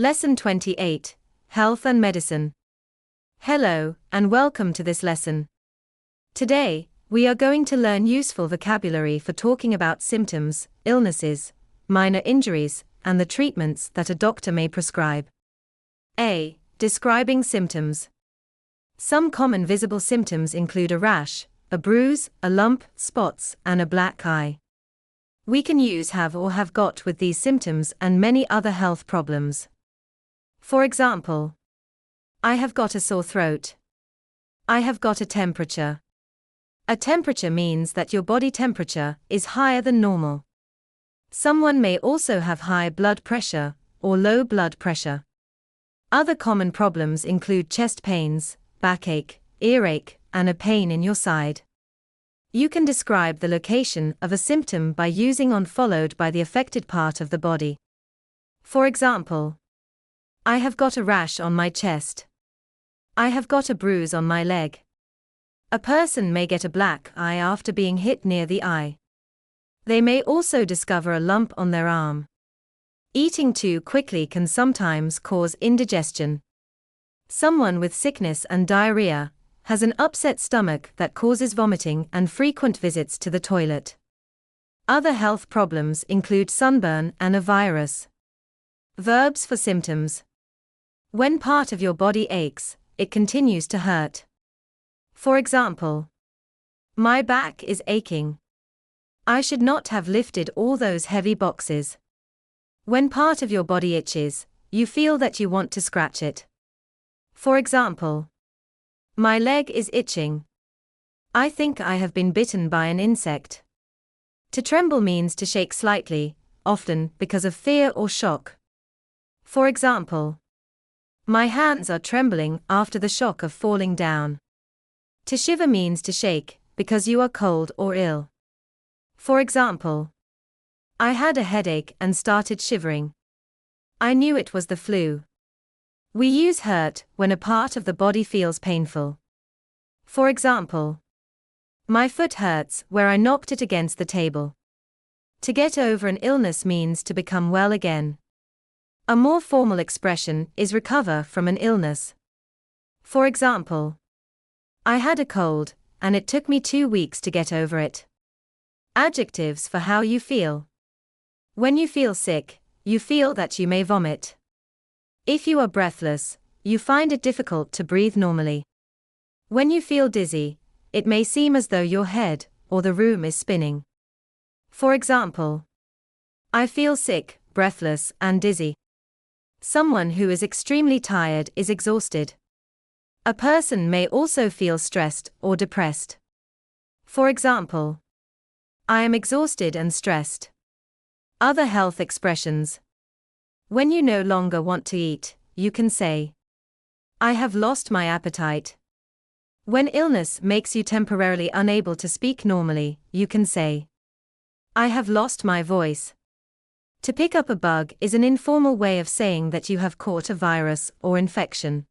Lesson 28, Health and Medicine. Hello, and welcome to this lesson. Today, we are going to learn useful vocabulary for talking about symptoms, illnesses, minor injuries, and the treatments that a doctor may prescribe. A. Describing symptoms. Some common visible symptoms include a rash, a bruise, a lump, spots, and a black eye. We can use have or have got with these symptoms and many other health problems. For example, I have got a sore throat. I have got a temperature. A temperature means that your body temperature is higher than normal. Someone may also have high blood pressure or low blood pressure. Other common problems include chest pains, backache, earache, and a pain in your side. You can describe the location of a symptom by using on followed by the affected part of the body. For example, I have got a rash on my chest. I have got a bruise on my leg. A person may get a black eye after being hit near the eye. They may also discover a lump on their arm. Eating too quickly can sometimes cause indigestion. Someone with sickness and diarrhea has an upset stomach that causes vomiting and frequent visits to the toilet. Other health problems include sunburn and a virus. Verbs for symptoms. When part of your body aches, it continues to hurt. For example, my back is aching. I should not have lifted all those heavy boxes. When part of your body itches, you feel that you want to scratch it. For example, my leg is itching. I think I have been bitten by an insect. To tremble means to shake slightly, often because of fear or shock. For example, my hands are trembling after the shock of falling down. To shiver means to shake, because you are cold or ill. For example, I had a headache and started shivering. I knew it was the flu. We use hurt when a part of the body feels painful. For example, my foot hurts where I knocked it against the table. To get over an illness means to become well again. A more formal expression is recover from an illness. For example, I had a cold, and it took me 2 weeks to get over it. Adjectives for how you feel. When you feel sick, you feel that you may vomit. If you are breathless, you find it difficult to breathe normally. When you feel dizzy, it may seem as though your head or the room is spinning. For example, I feel sick, breathless, and dizzy. Someone who is extremely tired is exhausted. A person may also feel stressed or depressed. For example, I am exhausted and stressed. Other health expressions. When you no longer want to eat, you can say, I have lost my appetite. When illness makes you temporarily unable to speak normally, you can say, I have lost my voice. To pick up a bug is an informal way of saying that you have caught a virus or infection.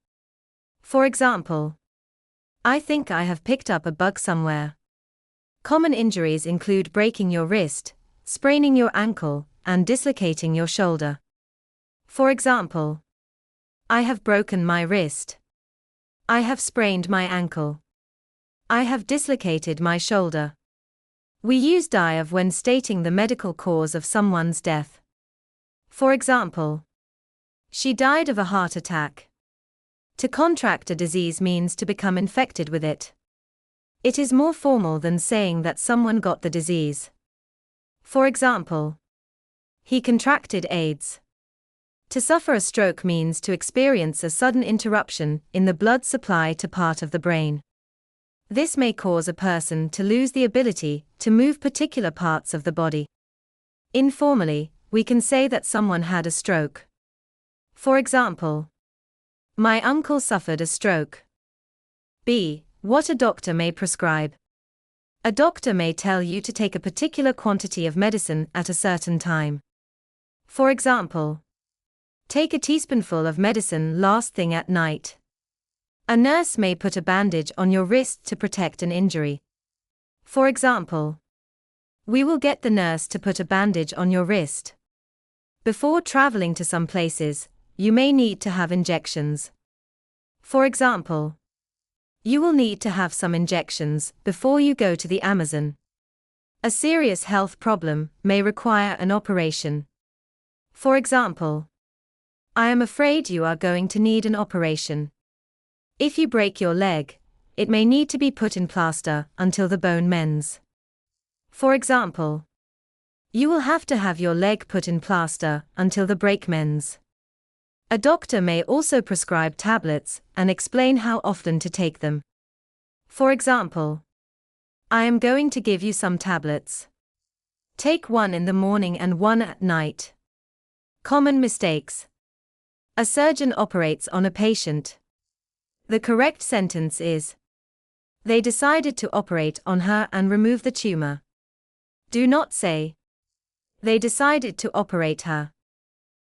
For example, I think I have picked up a bug somewhere. Common injuries include breaking your wrist, spraining your ankle, and dislocating your shoulder. For example, I have broken my wrist. I have sprained my ankle. I have dislocated my shoulder. We use die of when stating the medical cause of someone's death. For example, she died of a heart attack. To contract a disease means to become infected with it. It is more formal than saying that someone got the disease. For example, he contracted AIDS. To suffer a stroke means to experience a sudden interruption in the blood supply to part of the brain. This may cause a person to lose the ability to move particular parts of the body. Informally, we can say that someone had a stroke. For example, my uncle suffered a stroke. B. What a doctor may prescribe. A doctor may tell you to take a particular quantity of medicine at a certain time. For example, take a teaspoonful of medicine last thing at night. A nurse may put a bandage on your wrist to protect an injury. For example, we will get the nurse to put a bandage on your wrist. Before traveling to some places, you may need to have injections. For example, you will need to have some injections before you go to the Amazon. A serious health problem may require an operation. For example, I am afraid you are going to need an operation. If you break your leg, it may need to be put in plaster until the bone mends. For example, you will have to have your leg put in plaster until the break mends. A doctor may also prescribe tablets and explain how often to take them. For example, I am going to give you some tablets. Take one in the morning and one at night. Common mistakes. A surgeon operates on a patient. The correct sentence is, they decided to operate on her and remove the tumor. Do not say, they decided to operate her.